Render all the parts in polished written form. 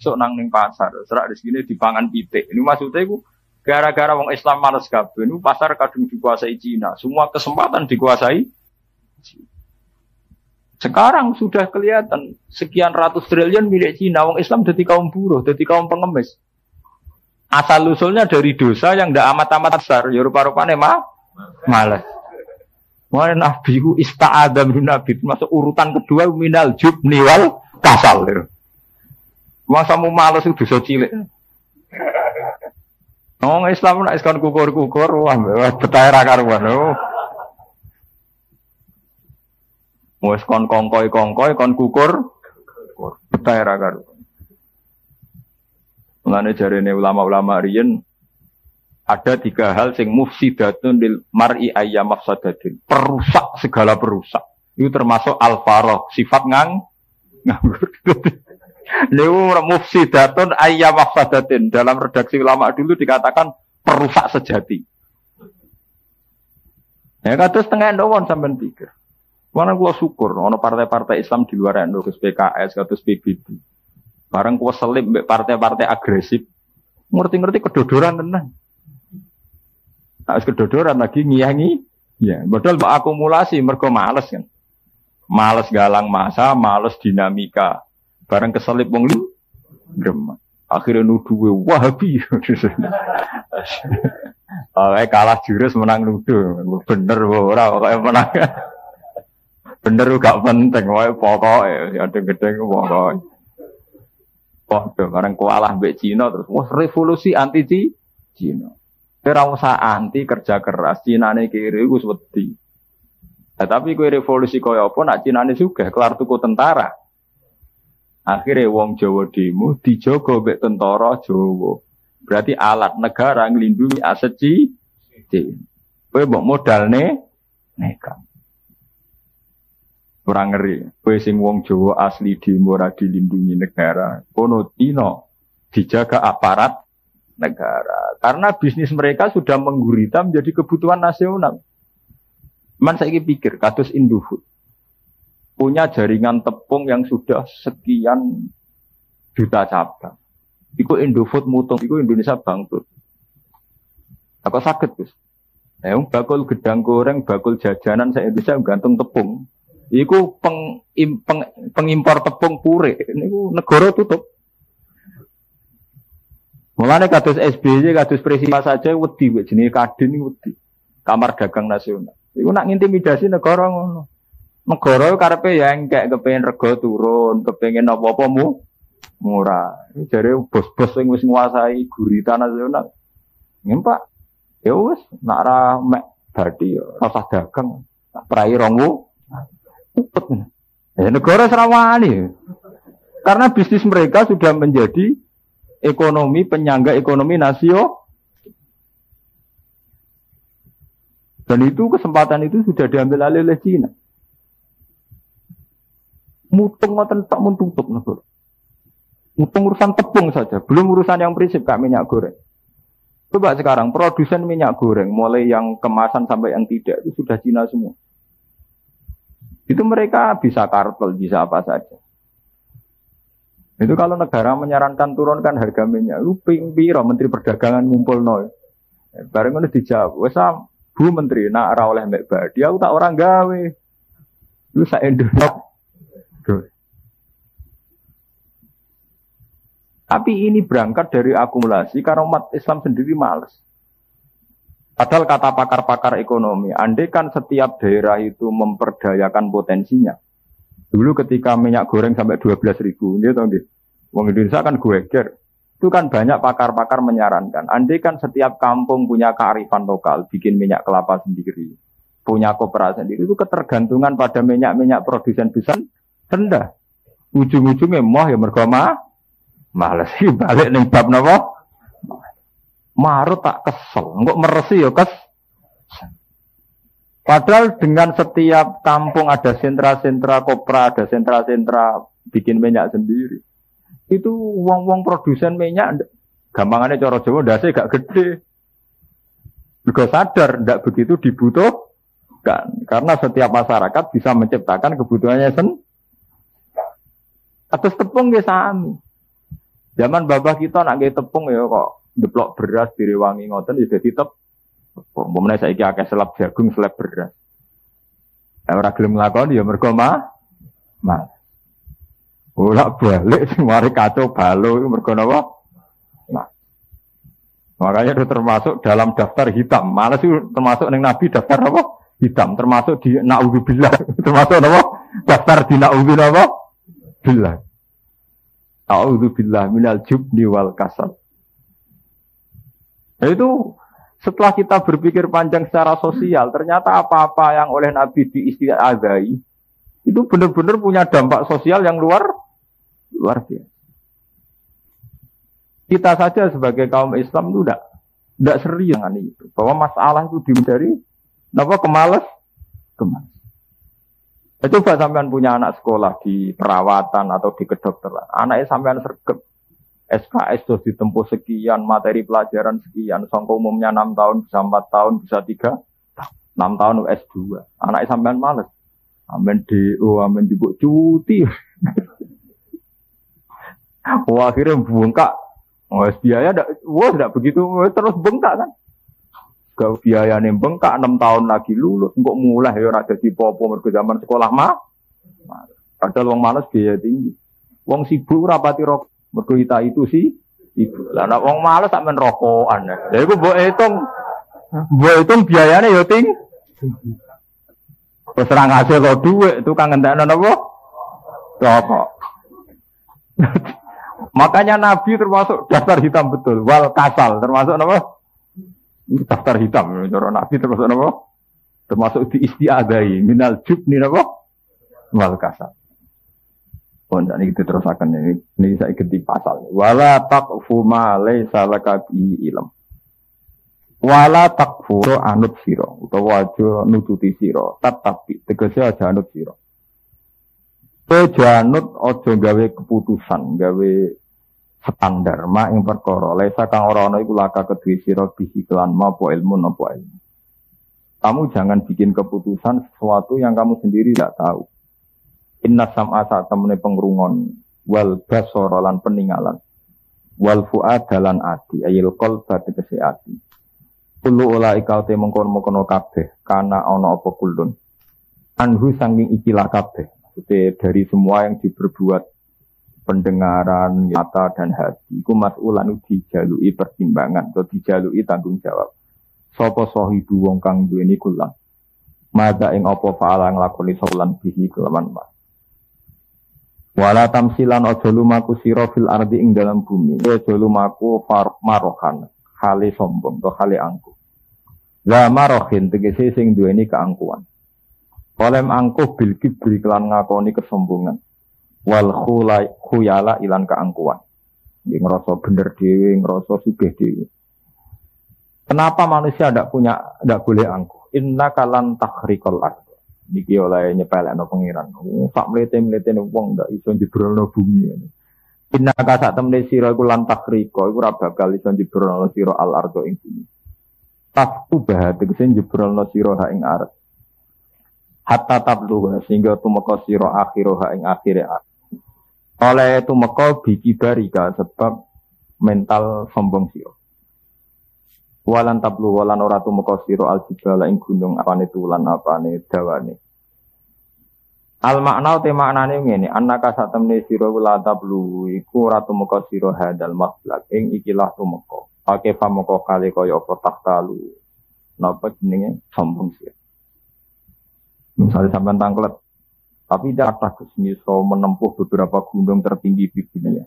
besok nang ning pasar, serak rezekine dipangan pitik. Ini maksudnya iku gara-gara wong Islam males kabeh niku pasar kadung dikuasai Cina. Semua kesempatan dikuasai. Sekarang sudah kelihatan sekian ratus triliun milik Cina. Wong Islam dadi kaum buruh, dadi kaum pengemis. Asal usulnya dari dosa yang ndak amat-amat besar. Ya rupa-rupane malas. Wah Nabi ku ista'adha min Nabi masuk urutan kedua minal jubni wal kasal. Masamu malas itu dosa cilik. Wong Islam nek iskon kukur-kukur wah betah ra karuan. Wes kon kongkoi kon kukur betah ra karuan. Mulane jarene ulama-ulama riyen ada 3 hal sing mufsidatun lil mar'i ayyam mafsadatin. Perusak segala perusak. Itu termasuk al-farah, sifat nganggur. Niku mufsidatun ayyam mafsadatin. Dalam redaksi ulama dulu dikatakan perusak sejati. Ya kados tengah ndawon sampean pikir. Mana gua syukur ono partai-partai Islam di luar NU, kados PKS, kados PBB. Bareng gua selip mbek partai-partai agresif. Ngerti-ngerti kedodoran tenan. Nah, kedodoran lagi ngiyangi. Ya, padahal akumulasi mergo males kan. Males galang masa, males dinamika. Bareng keselip wong grem. Akhirnya nuduh Wahabi. Kalah jurus menang nuduh. Bener ora kok menang. Bener gak penting wae pokoke gedeng-gedeng pokoke. Padha bareng kalah mbek Cina terus wah revolusi anti Cina. Ora usah anti kerja keras, Cinane kiri wis wedi. Tapi kowe revolusi kaya apa nak Cinane sugih kelar tuku tentara. Akhirnya wong Jawa demo dijogo mbek tentara Jawa. Berarti alat negara nglindungi aset Cina. Kowe mbok modalne nekat. Ora ngeri. Kowe sing wong Jawa asli demo ora dilindungi negara. Kono Cina dijaga aparat negara. Karena bisnis mereka sudah menggurita menjadi kebutuhan nasional. Man saiki pikir kados Indofood. Punya jaringan tepung yang sudah sekian juta cabang. Iku Indofood mutung, iku Indonesia bangkrut. Apa sakit, Gus? Bakul gedang goreng, bakul jajanan saya Indonesia gantung tepung. Iku pengimpor tepung pure. Niku negara tutup. Mulane kados SBY, kados presiden saja wedi jenenge Kadin iki wedi. Kamar Dagang Nasional. Iku nak ngintimidasi negara ngono. Negara karepe ya engkek kepengin rega turun, kepengin apa-apa murah. Jare bos-bos sing wis nguasai gurita nasional. Pak. Ya wis nak ra mek bathi ya rasa dagang. Prai rongmu. Ya negara serawani. Karena bisnis mereka sudah menjadi ekonomi penyangga ekonomi nasional. Dan itu kesempatan itu sudah diambil alih oleh Cina. Mutung ngoten tak mun tutup negara. Mutung urusan tepung saja, belum urusan yang prinsip kayak minyak goreng. Coba sekarang produsen minyak goreng mulai yang kemasan sampai yang tidak itu sudah Cina semua. Itu mereka bisa kartel, bisa apa saja. Itu kalau negara menyarankan turunkan harga minyak, lu piro Menteri Perdagangan ngumpul nol. Bareng ngono dijawab, wes Bu Menteri nak ora oleh mbek badi, aku tak orang gawe. Lu sak Indonesia. Tapi ini berangkat dari akumulasi karena umat Islam sendiri malas. Padahal kata pakar-pakar ekonomi, andai kan setiap daerah itu memperdayakan potensinya. Dulu ketika minyak goreng sampai 12.000, dia tahu nggih. Wong Indonesia kan geger. Itu kan banyak pakar-pakar menyarankan. Andai kan setiap kampung punya kearifan lokal, bikin minyak kelapa sendiri, punya koperasi sendiri, itu ketergantungan pada minyak-minyak produsen besar rendah. Ujung-ujungnya ya mergo males sih balik ning bab napa? Marut tak kesel, engko meresi ya Padahal dengan setiap kampung ada sentra-sentra kopra, ada sentra-sentra bikin minyak sendiri. Itu wong-wong produsen minyak gampangannya cara Jawa ndase gak gede. Juga sadar ndak begitu dibutuhkan karena setiap masyarakat bisa menciptakan kebutuhannya sendiri. Atas tepung nggih sami. Zaman babah kita nak nggih tepung ya kok deplok beras direwangi ngoten ya dadi tepung. Umpamane saiki akeh selap jagung, selap beras. Ora gelem nglakoni ya mergo mah. Bolak-balik sing mari kacau balau iku mergo napa? Nah. Makanya itu termasuk dalam daftar hitam. Malah sih termasuk ning Nabi daftar apa? Hitam. Termasuk di naudzubillah. Termasuk apa? Daftar di naudzubillah apa? Billah. A'udzubillah minal jubni wal kasal. Nah, itu setelah kita berpikir panjang secara sosial, ternyata apa-apa yang oleh Nabi diistiadai itu benar-benar punya dampak sosial yang luar biasa. Kita saja sebagai kaum Islam itu tidak serius dengan itu. Bahwa masalah itu dihindari, kemalas. Coba sampean punya anak sekolah di perawatan atau di kedokteran. Anaknya sampean sergap SKS terus ditempuh sekian, materi pelajaran sekian. Sangka umumnya 6 tahun, bisa 4 tahun, bisa 3, 6 tahun S2. Anaknya sampean males. Amin DO, amin juga cuti. Wah, akhirnya bengkak. Biaya tidak begitu, terus bengkak kan. Kalau biaya nih bengkak 6 tahun lagi lulus, kok mulai ya ada di popo mergo zaman sekolah mah. Padahal wong males biaya tinggi. Wong sibuk rapati rokok, mergo itu sih. Ibu. Lah nek wong males sak men rokokan. Lha iku mbok hitung biayane ya tinggi. Terus ra ngasil kok dhuwit, tukang ngentekno napa? Rokok. Makanya Nabi termasuk daftar hitam betul, wal kasal termasuk apa? Daftar hitam, cara Nabi termasuk apa? Termasuk diistiadai minal jubni apa? Wal kasal. Pun ini kita terus akan ini saya ganti pasal. Wala taqfu ma laysa laka bihi ilm. Wala taqfu anut sira utawa aja nututi sira, tetapi tegese aja anut sira. Janut aja gawe keputusan, gawe standar mak ing perkara lesa kang ora ana iku laka kedue sira bihi kelan apa ilmu napa ilmu. Kamu jangan bikin keputusan sesuatu yang kamu sendiri tidak tahu. Inna sam'a satamene pengrungon wal basara lan peningalan wal fu'ada lan ati ayil qalba tegese ati. Kullu ulaika te mengkon-mengkon kabeh kana ana apa kulun. Anhu sanging ikilah kabeh. Dari semua yang diperbuat pendengaran, mata dan hati iku mas'ulan dijalui pertimbangan atau dijalui tanggung jawab. Sapa sahibu wong kang duweni kula. Mada ing apa faala nglakoni saulan bihi kelawan mas. Wala tamsilan aja lumaku sira fil ardi ing dalam bumi. Aja lumaku marohan, hale sombong atau hale angkuh. La marohin tegese sing duweni keangkuhan. Olem angkuh bil kibri kelan ngakoni kesombongan. Wal khuyala ilan keangkuhan. Nggih ngrasa bener dhewe, ngrasa sugih dhewe. Kenapa manusia ndak boleh angkuh? Inna kalan takhriqal ardh. Niki oleh nyepelekno pengiran. Sak mlete-mletene wong ndak iso jebrolno bumi. Inna ka sak temne sira iku lan takhriqa iku ora bakal iso jebrolno sira al ardh ing bumi. Tasku bahat tegese jebrolno sira ha ing arep. Hatta tablu sehingga tumeka sira akhiroha ing akhire. Oleh tumeka bikibarika sebab mental sombong sira. Walan tablu walan ora tumeka sira aljibala ing gunung apane tulan apane dawane. Al makna te maknane ngene, annaka satemne sira la tablu iku ora tumeka sira hadal mablak ing ikilah tumeka. Ake pamoko kali kaya apa tahtalu. Napa jenenge sombong sira. Misalnya sampai tangklet, tapi tidak atas bisa menempuh beberapa gunung tertinggi di dunia.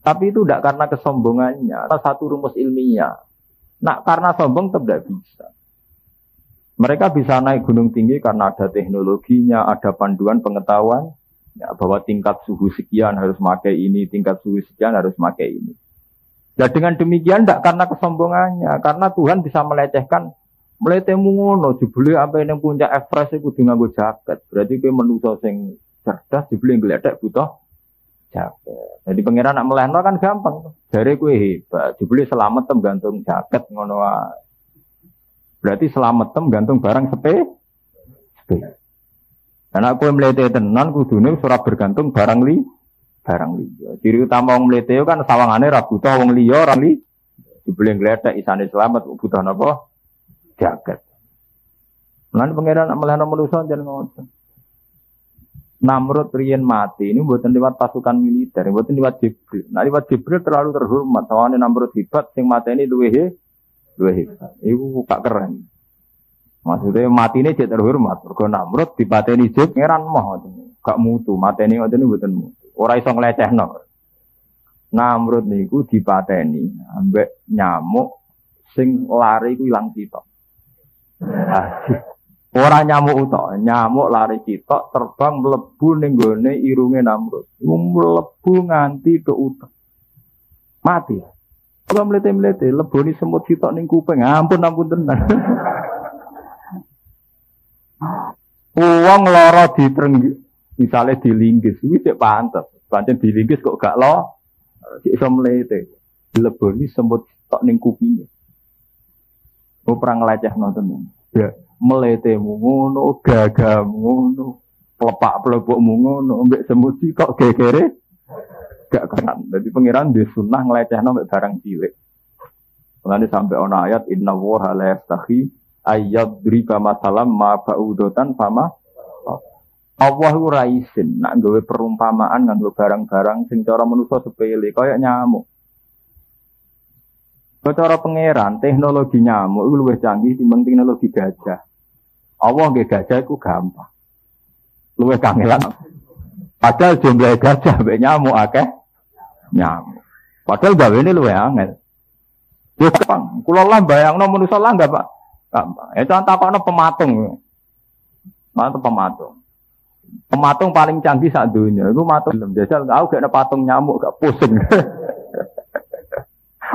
Tapi itu tidak karena kesombongannya, ada satu rumus ilmiah. Nah, karena sombong tidak bisa. Mereka bisa naik gunung tinggi karena ada teknologinya, ada panduan pengetahuan, ya, bahwa tingkat suhu sekian harus pakai ini, tingkat suhu sekian harus pakai ini. Ya dengan demikian tidak karena kesombongannya, karena Tuhan bisa melecehkan. Mletemu ngono jebule apa ning puncak Everest iku kudu nganggo jaket. Berarti kowe manusa sing cerdas jebule ngledek butuh jaket. Jadi pangeran nak melehno kan gampang. Jare kowe hebat, jebule selamat tem gantung jaket ngono wae. Berarti selamat tem gantung barang sepe. Karena kowe mlete tenan kudune ora bergantung barang li. barang liya. Ciri utama wong mlete kan sawangane ra butuh wong liya, ora li dibeli gledek isane selamat butuh napa? Jagat. Lan pangeran melehno manusa jan ngoten. Namrud riyen mati ini mboten liwat pasukan militer, mboten liwat Jibril. Nah liwat Jibril terlalu terhormat, sawane Namrud hebat sing mateni luwih hebat. Iku gak keren. Maksudnya matine cek terhormat, mergo Namrud dipateni Jibril pangeran moh ngoten. Gak mutu, mateni ngoten mboten mutu. Ora iso nglecehno. Namrud niku dipateni ambek nyamuk sing lari ku ilang sitok. Ora nyamuk utok, nyamuk lari sitok terbang mlebu ning gone irunge Namrud. Mlebu nganti ke utek. Mati. Ora mlete-mlete leboni semut sitok ning kuping. Ampun tenan. Wong lara ditrenggi, misale dilinggis, iki cek pantes. Pancen dilinggis kok gak lo, cek iso mlete. Dileboni semut tok ning kupinge. Perang lecehno tenan. Ya, mletemu ngono, gagamu ngono, plepak-plepukmu ngono, mbek semut tok gegere gak keren. Dadi pangeran di sunah nglecehno mek barang cilik. Mulane sampai ana ayat inna wa la yastahi ayyadrika masalam ma ba'udatan fama Allah ora isin nak gawe perumpamaan nganggo barang-barang sing cara manusa sepele kaya nyamuk. Cara pangeran teknologi nyamuk iku luwih canggih timbang teknologi gajah. Allah nggih gajah iku gampang. Luwih kangelan. Padahal jumlah gajah mek nyamuk akeh nyamuk. Padahal gawene luwih angel. Yo gampang. Kula lah bayangno manusa lah enggak Pak. Gampang. Itu takokno pematung. Mantep pematung. Pematung paling canggih sak donya iku matung jajal aku gak ada patung nyamuk gak pusing.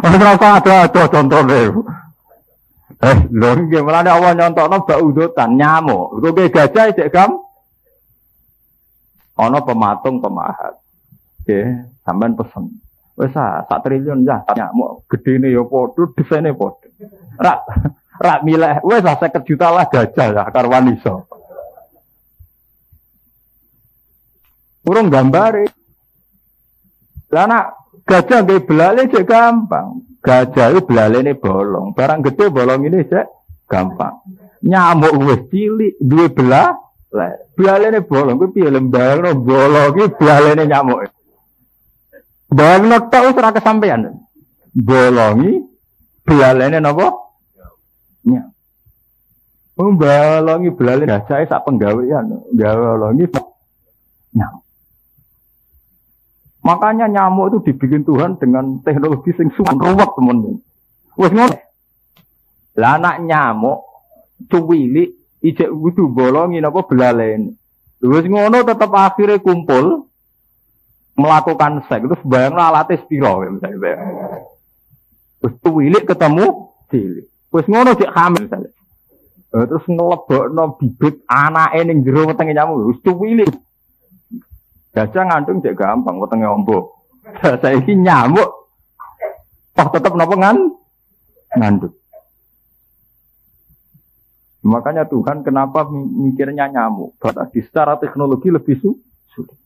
Ora ada contone. Lho nggih mulane Allah nyontokno baudotan nyamuk. Iku ge gajah cek gam. Ana pematung pemahat. Nggih, sampean pesen. Wis sak triliun ya nyamuk gedene ya padha desaine padha. Rak milih wis 50 juta lah gajah ya karwan iso. Urung gambare. Lah nak gajah nggih belale cek gampang. Gajah itu belalene bolong. Barang gede bolong ini cek gampang. Nyamuk wis cilik duwe belale. Belalene bolong kuwi piye lembang bolong iki belalene nyamuk. Bayangno tok wis ora kesampean. Bolongi belalene napa? Nyamuk. Bolongi belalene gajah sak penggawean. Bolongi nyamuk. Makanya nyamuk itu dibikin Tuhan dengan teknologi sing suwan ruwet temen. Wis ngono. Lah anak nyamuk cuwilik ijek kudu bolongi napa belalene. Wis ngono tetep akhirnya kumpul melakukan seks terus bayangno alate spiro misalnya. Wis cuwilik ketemu cilik. Wis ngono cek hamil misalnya. Terus ngelebokno bibit anake ning jero wetenge nyamuk wis cuwilik. Gajah ngandung cek gampang, wetenge ombo. Saiki nyamuk toh tetep napa ngandung. Makanya Tuhan kenapa mikirnya nyamuk? Berarti secara teknologi lebih sulit.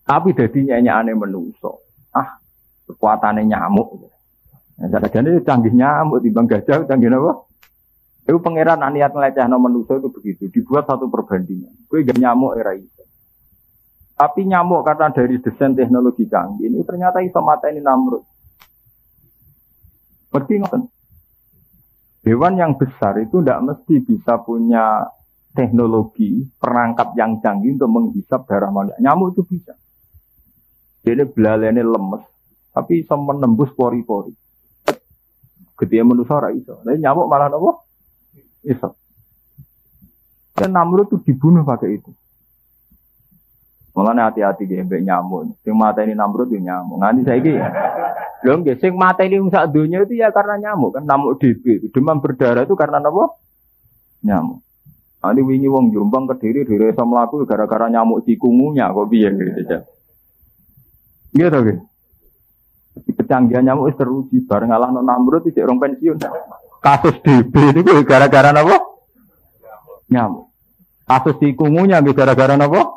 Tapi dadi nyanyiane menungso. Kekuatane nyamuk. Ya jane canggih nyamuk timbang gajah canggih napa? Itu pangeran niat ngelecehno menungso itu begitu, dibuat satu perbandingan. Kowe gak nyamuk era itu. Tapi nyamuk karena dari desain teknologi canggih ini ternyata iso mateni Namrud. Mesti ngoten. Hewan yang besar itu tidak mesti bisa punya teknologi perangkat yang canggih untuk menghisap darah manusia. Nyamuk itu bisa. Dia belalene lemes, tapi iso menembus pori-pori. Gede manusia ora iso. Tapi nyamuk malah apa? Iso. Dan Namrud itu dibunuh pakai itu. Mulane hati-hati nggih mbek nyamuk. Sing mateni Namrud yo nyamuk. Nganti saiki lho nggih sing mateni sak donya itu ya karena nyamuk kan nyamuk DB. Demam berdarah itu karena apa? Nyamuk. Nanti wingi wong Jombang Kediri iso mlaku gara-gara nyamuk cikungunya kok piye gitu aja. Nggih to nggih. Kecanggihan nyamuk wis teruji bareng ngalahno Namrud iki rong pensiun. Kasus DB niku gara-gara napa? Nyamuk. Kasus cikungunya nggih gara-gara napa?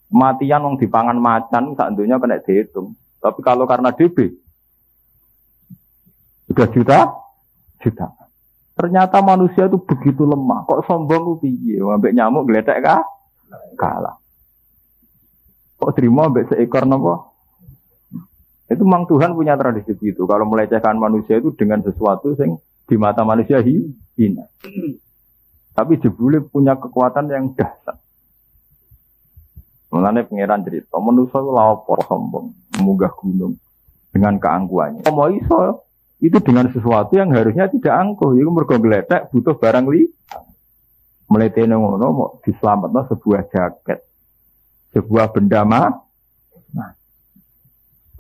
Matian wong dipangan macan sak donya kena dihitung. Tapi kalau karena DB sudah juta. Ternyata manusia itu begitu lemah. Kok sombong ku piye? Ambek nyamuk gledek kalah. Kok terima ambek seekor napa? Itu memang Tuhan punya tradisi itu. Kalau melecehkan manusia itu dengan sesuatu yang di mata manusia hina. Tapi jebule punya kekuatan yang dahsyat. Mulane pangeran cerita, manusia itu lapor sombong, munggah gunung dengan keangkuhannya. Mau iso itu dengan sesuatu yang harusnya tidak angkuh. Iku mergo gledek butuh barang li. Mletene ngono mau dislametno sebuah jaket. Sebuah benda Nah.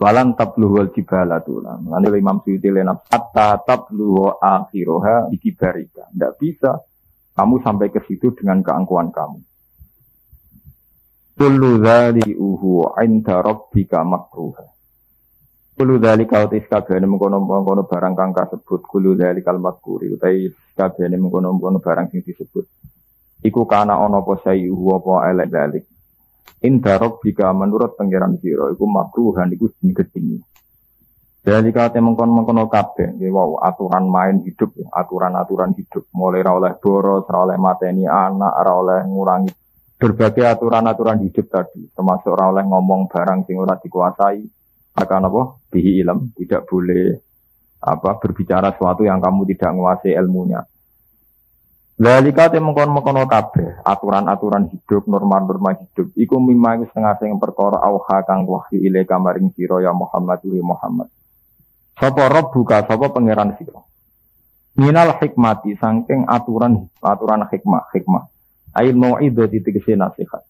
Walan tabluhul jibala tulan. Mulane Imam Suyuti lenap hatta tabluhu akhiroha bikibarika. Tidak bisa kamu sampai ke situ dengan keangkuhan kamu. Kullu dzali'uhu 'inda rabbika makruha. Kullu dzalika utis kabehane mengkono-mengkono barang kang kasebut kullu dzalikal makruhi utai kabehane mengkono-mengkono barang sing disebut. Iku kana ana apa sayuhu apa elek dalik. Inda rabbika menurut pangeran sira iku makruhan iku gedhi. Dzalika te mengkono-mengkono kabeh wow aturan main hidup ya, aturan-aturan hidup mulai ra oleh boros, ra oleh mateni anak, ra oleh ngurangi berbagai aturan-aturan hidup tadi, termasuk ora oleh ngomong barang sing ora dikuasai, akan apa? Bihi ilm, tidak boleh berbicara sesuatu yang kamu tidak menguasai ilmunya. Zalika te mengkon-mengkono kabeh, aturan-aturan hidup, norma-norma hidup, iku mimma setengah sing perkara auha kang wahyu ile kamaring sira ya Muhammad wa Muhammad. Sapa rabbuka, sapa pangeran sira? Minal hikmati saking aturan hikmah. Ail mau'idho ditegesi nasihat.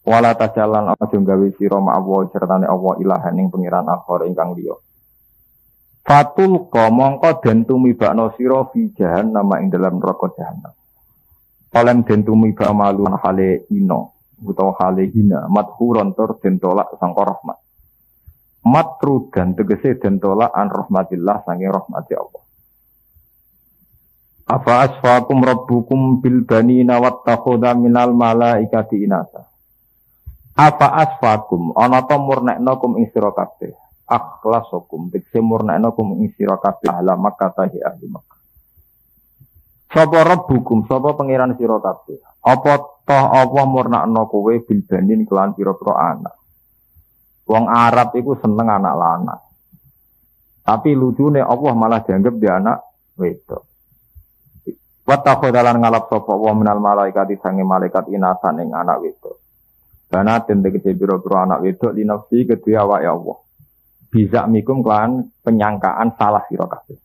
Wala tajalan aja gawe sira ma'awa sertane Allah ilahan ing pengiran akhir ingkang liya. Fatul mongko den tumibakno sira fi jahannam ing dalam neraka jahanam. Olem den tumibak malu hale ino utawa hale hina madhuron tur den tolak sangka rahmat. Matrudan tegese den tolak an rahmatillah saking rahmati Allah. Afa asfakum rabbukum bil banina wattakhudha minal malaikati inasa. Afa asfakum ana ta murnekna kum ing sira kabeh. Akhlasakum tegese murnekna kum ing sira kabeh ahli Makkah tahi ahli Makkah. Sapa rabbukum sapa pangeran sira kabeh. Apa toh apa murnekna kowe bil banin kelan pira-pira anak. Wong Arab iku seneng anak lanang. Tapi lucune Allah malah dianggap dia anak wedok. Watakhodalan ngalap sapa wa minal malaikati sange malaikat inasan ing anak wedok. Karena tegese pira-pira anak wedok linafsi kedue awake Allah. Bisa mikum kelan penyangkaan salah sira kabeh.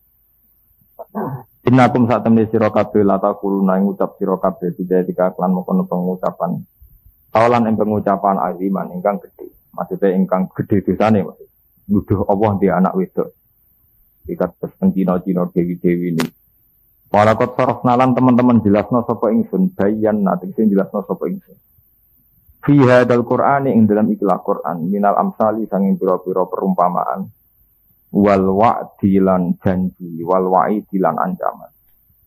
Innakum sak temne sira kabeh la taquluna ngucap sira kabeh tidak kelan mengkono pengucapan. Kawalan ing pengucapan aziman ingkang gedhe. Maksudnya ingkang gedhe dosane maksud. Nuduh Allah di anak wedok. Ikat penjino-jino dewi-dewi ini. Walakot saraf nalan teman-teman jelasno sapa ingsun bayan nanti sing jelasno sapa ingsun. Fi hadzal Qur'ani ing dalam ikilah Qur'an minal amsali sanging pira-pira perumpamaan wal wa'di lan janji wal wa'idi lan ancaman.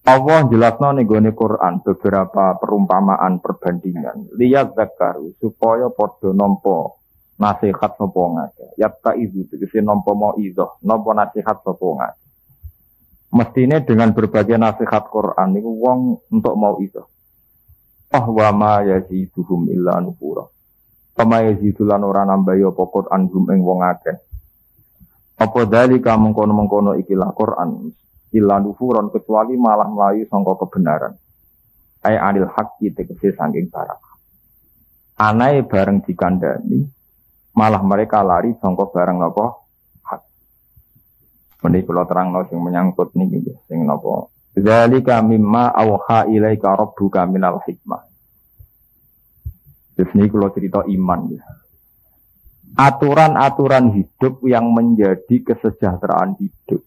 Allah jelasno ning gone Qur'an beberapa perumpamaan perbandingan liyat zakaru supaya padha nampa nasihat sapa ngake. Yatta izu tegese nampa mauizah, nampa nasihat sapa ngake. Mestine dengan berbagai nasihat Quran itu wong untuk mau itu. Wa ma yaziduhum illa nufura. Kama yazidulan ora nambah ya pokot anhum ing wong akeh. Apa dalika mengkono-mengkono ikilah Quran illa nufuron kecuali malah melayu sangka kebenaran. Ai anil haqqi tegese saking barang. Anae bareng dikandani malah mereka lari sangka barang napa? Menika kula terangno sing menyangkut niki sing napa zalika mimma auha ilaika rabbuka minal hikmah. Terus niki kula cerita iman ya. Aturan-aturan hidup yang menjadi kesejahteraan hidup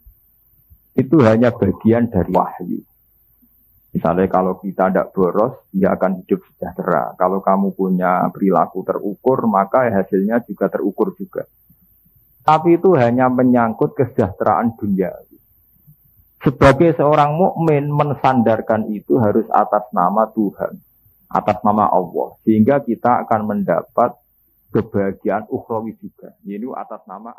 itu hanya bagian dari wahyu. Misalnya kalau kita tidak boros, dia akan hidup sejahtera. Kalau kamu punya perilaku terukur, maka hasilnya juga terukur juga. Tapi itu hanya menyangkut kesejahteraan dunia. Sebagai seorang mukmin mensandarkan itu harus atas nama Tuhan, atas nama Allah. Sehingga kita akan mendapat kebahagiaan ukhrawi juga. Yaitu atas nama